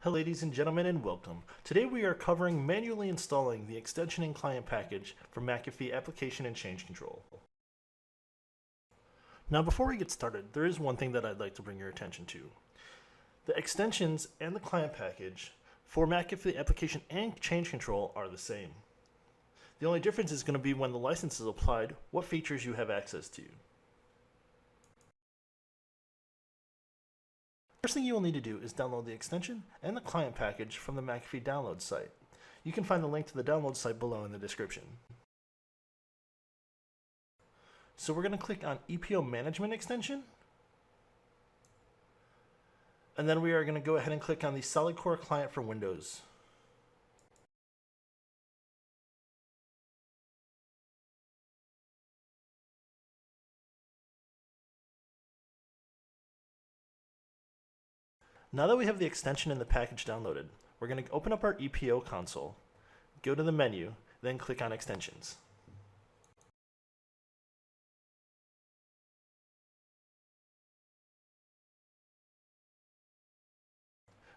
Hello ladies and gentlemen, and welcome. Today we are covering manually installing the extension and client package for McAfee Application and Change Control. Now before we get started, there is one thing that I'd like to bring your attention to. The extensions and the client package for McAfee Application and Change Control are the same. The only difference is going to be when the license is applied, what features you have access to. First thing you will need to do is download the extension and the client package from the McAfee download site. You can find the link to the download site below in the description. So we're going to click on EPO Management Extension. And then we are going to go ahead and click on the Solid Core Client for Windows. Now that we have the extension and the package downloaded, we're going to open up our EPO console, go to the menu, then click on Extensions.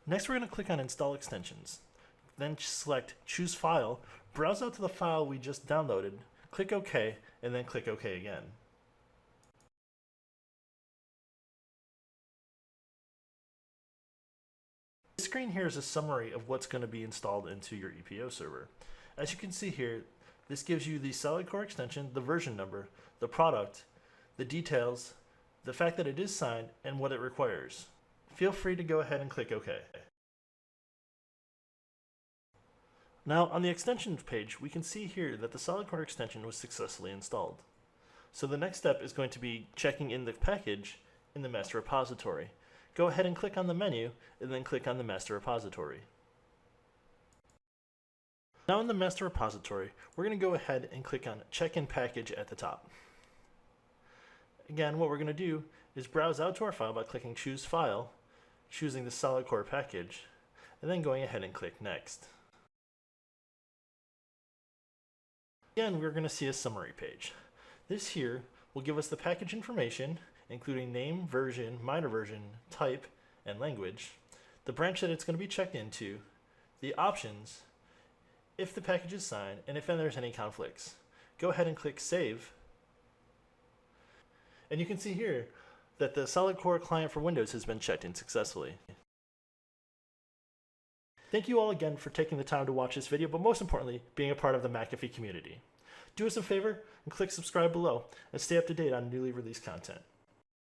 Next, we're going to click on Install Extensions. Then select Choose File, browse out to the file we just downloaded, click OK, and then click OK again. This screen here is a summary of what's going to be installed into your EPO server. As you can see here, this gives you the Solid Core extension, the version number, the product, the details, the fact that it is signed, and what it requires. Feel free to go ahead and click OK. Now on the extensions page, we can see here that the Solid Core extension was successfully installed. So the next step is going to be checking in the package in the master repository. Go ahead and click on the menu, and then click on the master repository. Now in the master repository, we're going to go ahead and click on Check in Package at the top. Again, what we're going to do is browse out to our file by clicking Choose File, choosing the Solid Core package, and then going ahead and click Next. Again, we're going to see a summary page. This here will give us the package information, including name, version, minor version, type, and language, the branch that it's going to be checked into, the options, if the package is signed, and if there's any conflicts. Go ahead and click Save. And you can see here that the Solid Core client for Windows has been checked in successfully. Thank you all again for taking the time to watch this video, but most importantly, being a part of the McAfee community. Do us a favor and click subscribe below and stay up to date on newly released content.